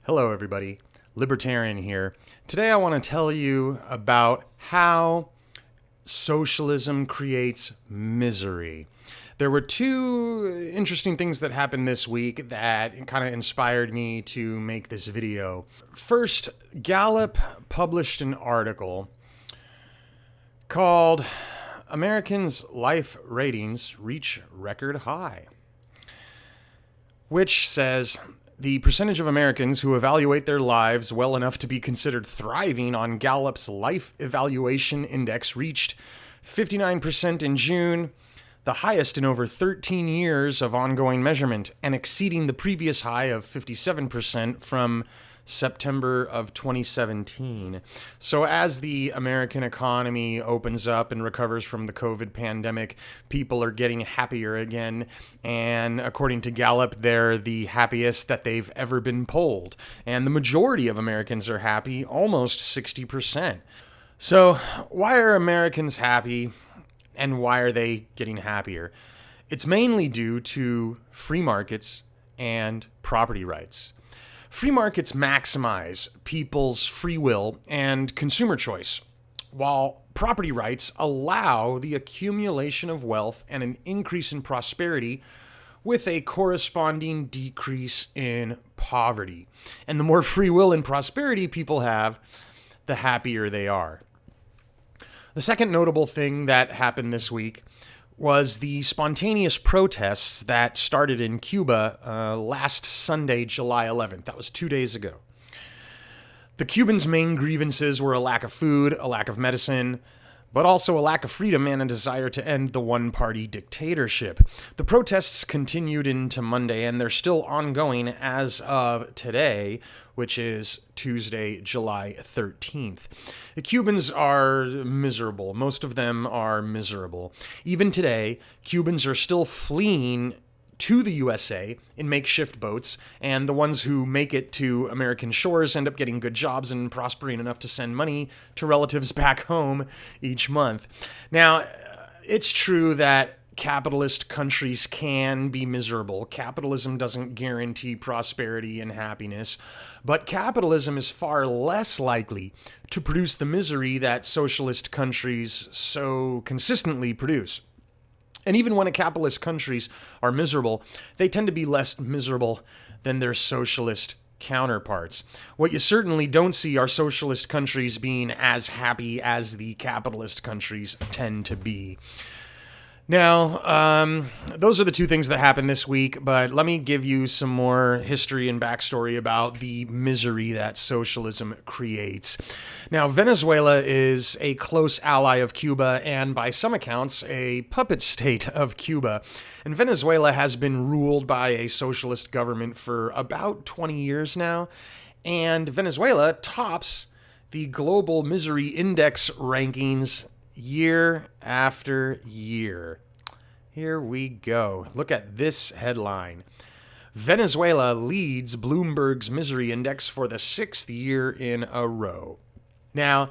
Hello, everybody. Libertarian here. Today I want to tell you about how socialism creates misery. There were two interesting things that happened this week that kind of inspired me to make this video. First, Gallup published an article called Americans' Life Ratings Reach Record High, which says the percentage of Americans who evaluate their lives well enough to be considered thriving on Gallup's Life Evaluation Index reached 59% in June, the highest in over 13 years of ongoing measurement, and exceeding the previous high of 57% from September of 2017. So as the American economy opens up and recovers from the COVID pandemic, people are getting happier again. And according to Gallup, they're the happiest that they've ever been polled. And the majority of Americans are happy, almost 60%. So why are Americans happy and why are they getting happier? It's mainly due to free markets and property rights. Free markets maximize people's free will and consumer choice, while property rights allow the accumulation of wealth and an increase in prosperity with a corresponding decrease in poverty. And the more free will and prosperity people have, the happier they are. The second notable thing that happened this week was the spontaneous protests that started in Cuba last Sunday, July 11th. That was 2 days ago. The Cubans' main grievances were a lack of food, a lack of medicine, but also a lack of freedom and a desire to end the one-party dictatorship. The protests continued into Monday, and they're still ongoing as of today, which is Tuesday, July 13th. The Cubans are miserable. Most of them are miserable. Even today, Cubans are still fleeing to the USA in makeshift boats, and the ones who make it to American shores end up getting good jobs and prospering enough to send money to relatives back home each month. Now, it's true that capitalist countries can be miserable. Capitalism doesn't guarantee prosperity and happiness, but capitalism is far less likely to produce the misery that socialist countries so consistently produce. And even when capitalist countries are miserable, they tend to be less miserable than their socialist counterparts. What you certainly don't see are socialist countries being as happy as the capitalist countries tend to be. Now, those are the two things that happened this week, but let me give you some more history and backstory about the misery that socialism creates. Now, Venezuela is a close ally of Cuba and, by some accounts, a puppet state of Cuba. And Venezuela has been ruled by a socialist government for about 20 years now, and Venezuela tops the global misery index rankings year after year. Here we go. Look at this headline. Venezuela leads Bloomberg's misery index for the sixth year in a row. Now,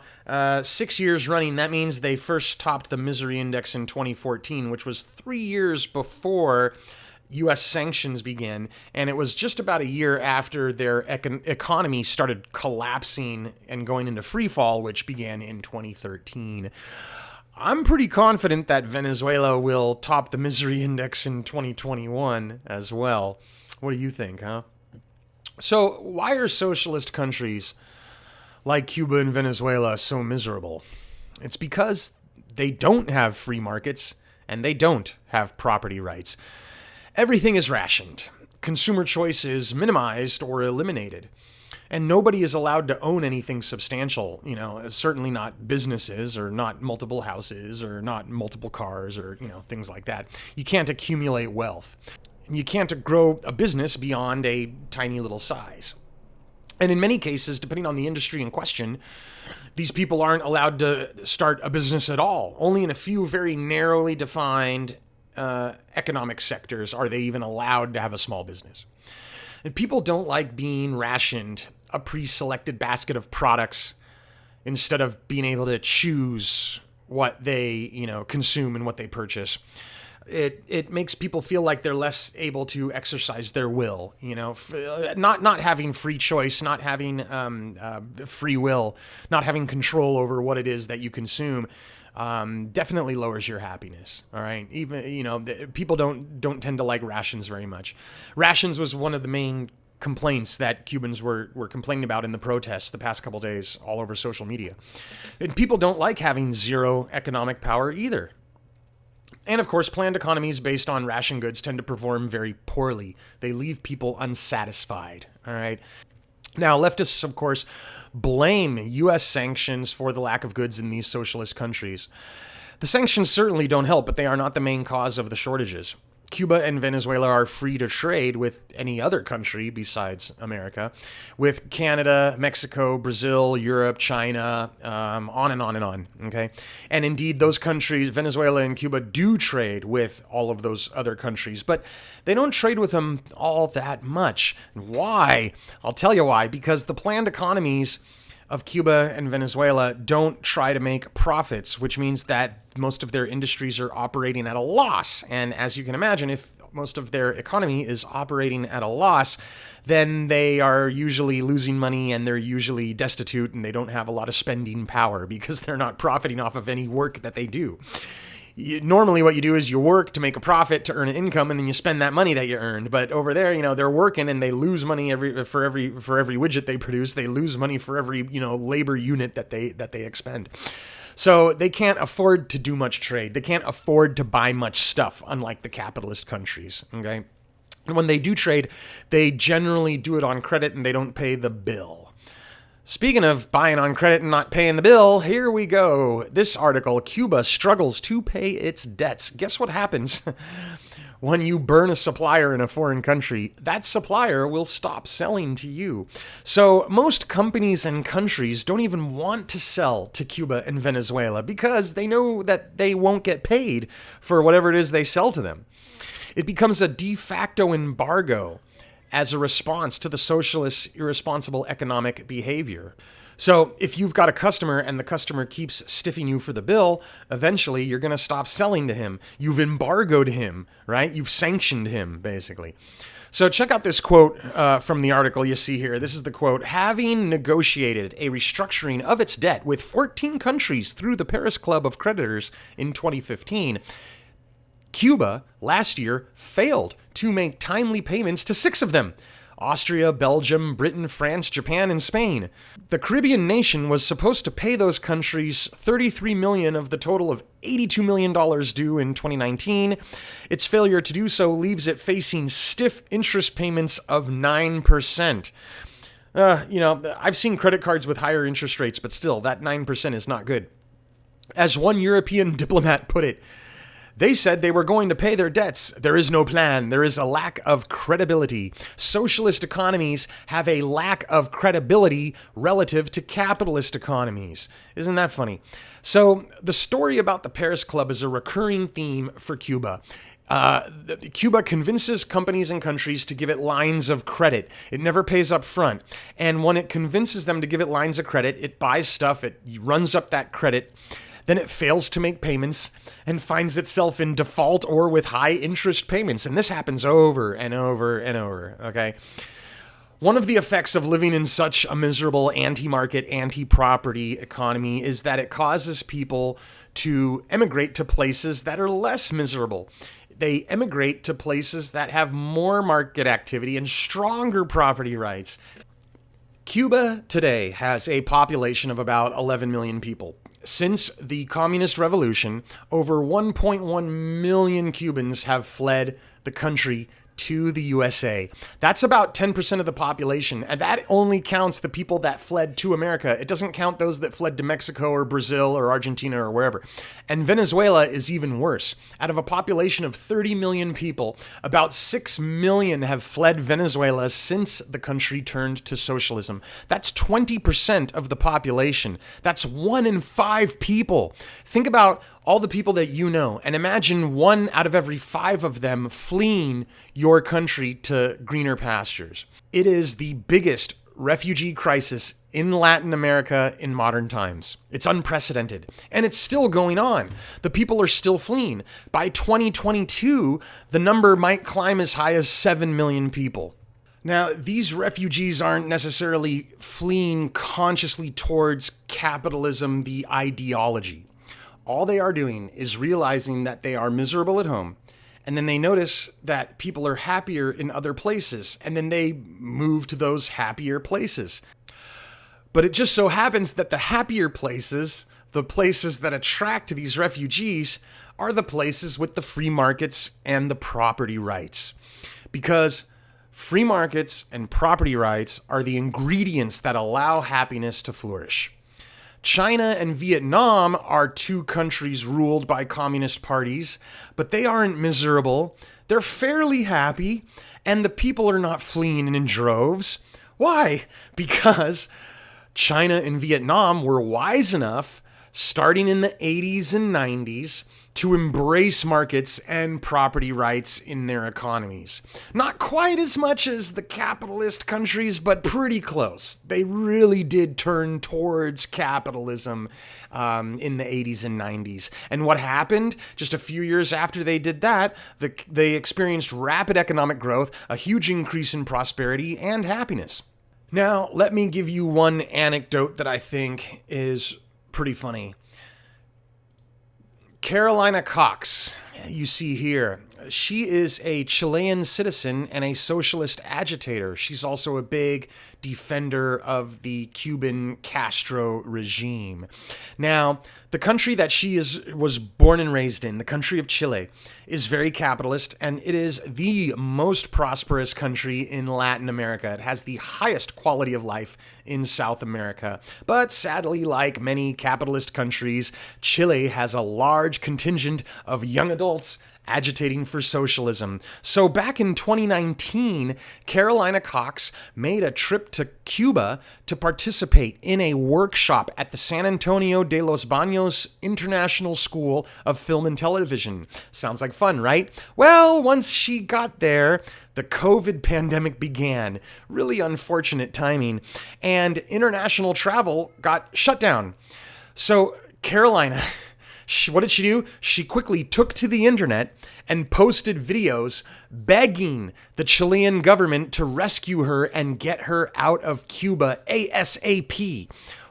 6 years running, that means they first topped the misery index in 2014, which was 3 years before U.S. sanctions began, and it was just about a year after their economy started collapsing and going into free fall, which began in 2013. I'm pretty confident that Venezuela will top the misery index in 2021 as well. What do you think, huh? So why are socialist countries like Cuba and Venezuela so miserable? It's because they don't have free markets and they don't have property rights. Everything is rationed. Consumer choice is minimized or eliminated. And nobody is allowed to own anything substantial, certainly not businesses or not multiple houses or not multiple cars or, things like that. You can't accumulate wealth. You can't grow a business beyond a tiny little size. And in many cases, depending on the industry in question, these people aren't allowed to start a business at all. Only in a few very narrowly defined economic sectors are they even allowed to have a small business. And people don't like being rationed a pre-selected basket of products instead of being able to choose what they, consume and what they purchase. It makes people feel like they're less able to exercise their will, not having free choice, not having free will, not having control over what it is that you consume. Definitely lowers your happiness. All right. Even, people don't tend to like rations very much. Rations was one of the main complaints that Cubans were complaining about in the protests the past couple days all over social media. And people don't like having zero economic power either. And of course, planned economies based on ration goods tend to perform very poorly. They leave people unsatisfied. All right. Now, leftists, of course, blame U.S. sanctions for the lack of goods in these socialist countries. The sanctions certainly don't help, but they are not the main cause of the shortages. Cuba and Venezuela are free to trade with any other country besides America, with Canada, Mexico, Brazil, Europe, China, on and on and on, okay? And indeed, those countries, Venezuela and Cuba, do trade with all of those other countries, but they don't trade with them all that much. Why? I'll tell you why. Because the planned economies of Cuba and Venezuela don't try to make profits, which means that most of their industries are operating at a loss. And as you can imagine, if most of their economy is operating at a loss, then they are usually losing money and they're usually destitute and they don't have a lot of spending power because they're not profiting off of any work that they do. Normally what you do is you work to make a profit to earn an income, and then you spend that money that you earned. But over there, they're working and they lose money for every widget they produce. They lose money for every, labor unit that they expend. So they can't afford to do much trade. They can't afford to buy much stuff, unlike the capitalist countries, okay? And when they do trade, they generally do it on credit and they don't pay the bill. Speaking of buying on credit and not paying the bill, here we go. This article, Cuba struggles to pay its debts. Guess what happens when you burn a supplier in a foreign country? That supplier will stop selling to you. So most companies and countries don't even want to sell to Cuba and Venezuela because they know that they won't get paid for whatever it is they sell to them. It becomes a de facto embargo as a response to the socialist irresponsible economic behavior. So if you've got a customer and the customer keeps stiffing you for the bill, eventually you're going to stop selling to him. You've embargoed him, right? You've sanctioned him, basically. So check out this quote from the article you see here. This is the quote. Having negotiated a restructuring of its debt with 14 countries through the Paris Club of Creditors in 2015, Cuba last year failed to make timely payments to 6 of them: Austria, Belgium, Britain, France, Japan, and Spain. The Caribbean nation was supposed to pay those countries $33 million of the total of $82 million due in 2019. Its failure to do so leaves it facing stiff interest payments of 9%. I've seen credit cards with higher interest rates, but still, that 9% is not good. As one European diplomat put it, they said they were going to pay their debts. There is no plan. There is a lack of credibility. Socialist economies have a lack of credibility relative to capitalist economies. Isn't that funny? So the story about the Paris Club is a recurring theme for Cuba. Cuba convinces companies and countries to give it lines of credit. It never pays up front. And when it convinces them to give it lines of credit, it buys stuff, it runs up that credit. Then it fails to make payments and finds itself in default or with high interest payments. And this happens over and over and over, okay? One of the effects of living in such a miserable anti-market, anti-property economy is that it causes people to emigrate to places that are less miserable. They emigrate to places that have more market activity and stronger property rights. Cuba today has a population of about 11 million people. Since the Communist Revolution, over 1.1 million Cubans have fled the country to the USA. That's about 10% of the population, and that only counts the people that fled to America. It doesn't count those that fled to Mexico or Brazil or Argentina or wherever. And Venezuela is even worse. Out of a population of 30 million people, about 6 million have fled Venezuela since the country turned to socialism. That's 20% of the population. That's 1 in 5 people. Think about all the people that you know, and imagine 1 out of every 5 of them fleeing your country to greener pastures. It is the biggest refugee crisis in Latin America in modern times. It's unprecedented, and it's still going on. The people are still fleeing. By 2022, the number might climb as high as 7 million people. Now, these refugees aren't necessarily fleeing consciously towards capitalism, the ideology. All they are doing is realizing that they are miserable at home, and then they notice that people are happier in other places, and then they move to those happier places. But it just so happens that the happier places, the places that attract these refugees, are the places with the free markets and the property rights. Because free markets and property rights are the ingredients that allow happiness to flourish. China and Vietnam are two countries ruled by communist parties, but they aren't miserable. They're fairly happy, and the people are not fleeing in droves. Why? Because China and Vietnam were wise enough, starting in the 80s and 90s, to embrace markets and property rights in their economies. Not quite as much as the capitalist countries, but pretty close. They really did turn towards capitalism in the 80s and 90s. And what happened? Just a few years after they did that, they experienced rapid economic growth, a huge increase in prosperity and happiness. Now, let me give you one anecdote that I think is pretty funny. Carolina Cox, you see here, she is a Chilean citizen and a socialist agitator. She's also a big defender of the Cuban Castro regime. Now, the country that she was born and raised in, the country of Chile, is very capitalist, and it is the most prosperous country in Latin America. It has the highest quality of life in South America. But sadly, like many capitalist countries, Chile has a large contingent of young adults agitating for socialism. So back in 2019, Carolina Cox made a trip to Cuba to participate in a workshop at the San Antonio de los Baños International School of Film and Television. Sounds like fun, right? Well, once she got there, the COVID pandemic began. Really unfortunate timing. And international travel got shut down. So Carolina, what did she do? She quickly took to the internet and posted videos begging the Chilean government to rescue her and get her out of Cuba ASAP.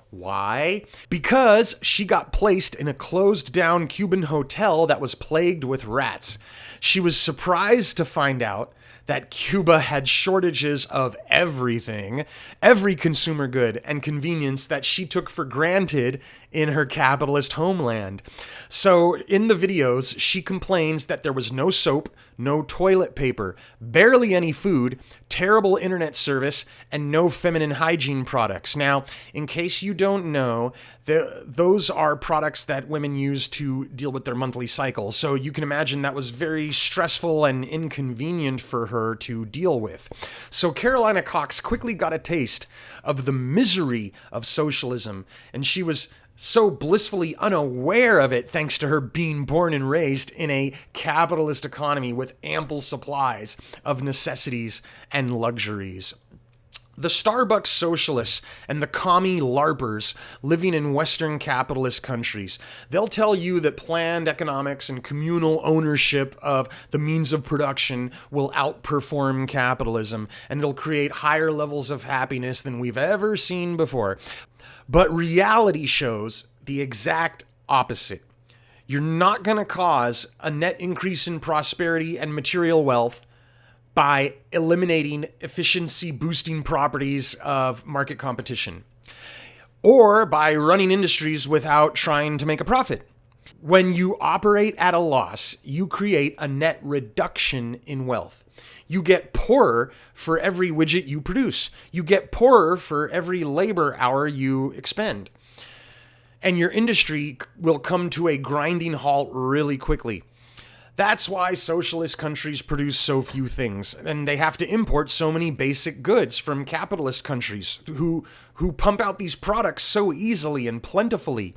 Why? Because she got placed in a closed down Cuban hotel that was plagued with rats. She was surprised to find out that Cuba had shortages of everything, every consumer good and convenience that she took for granted in her capitalist homeland. So in the videos, she complains that there was no soap, no toilet paper, barely any food, terrible internet service, and no feminine hygiene products. Now, in case you don't know, those are products that women use to deal with their monthly cycle. So you can imagine that was very stressful and inconvenient for her to deal with. So Carolina Cox quickly got a taste of the misery of socialism, and she was so blissfully unaware of it thanks to her being born and raised in a capitalist economy with ample supplies of necessities and luxuries. The Starbucks socialists and the commie LARPers living in Western capitalist countries, they'll tell you that planned economics and communal ownership of the means of production will outperform capitalism, and it'll create higher levels of happiness than we've ever seen before. But reality shows the exact opposite. You're not going to cause a net increase in prosperity and material wealth by eliminating efficiency-boosting properties of market competition, or by running industries without trying to make a profit. When you operate at a loss, you create a net reduction in wealth. You get poorer for every widget you produce. You get poorer for every labor hour you expend. And your industry will come to a grinding halt really quickly. That's why socialist countries produce so few things, and they have to import so many basic goods from capitalist countries who pump out these products so easily and plentifully.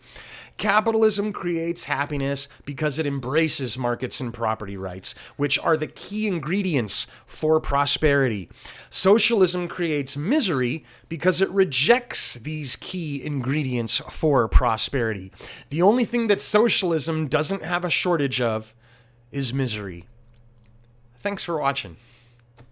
Capitalism creates happiness because it embraces markets and property rights, which are the key ingredients for prosperity. Socialism creates misery because it rejects these key ingredients for prosperity. The only thing that socialism doesn't have a shortage of is misery. Thanks for watching.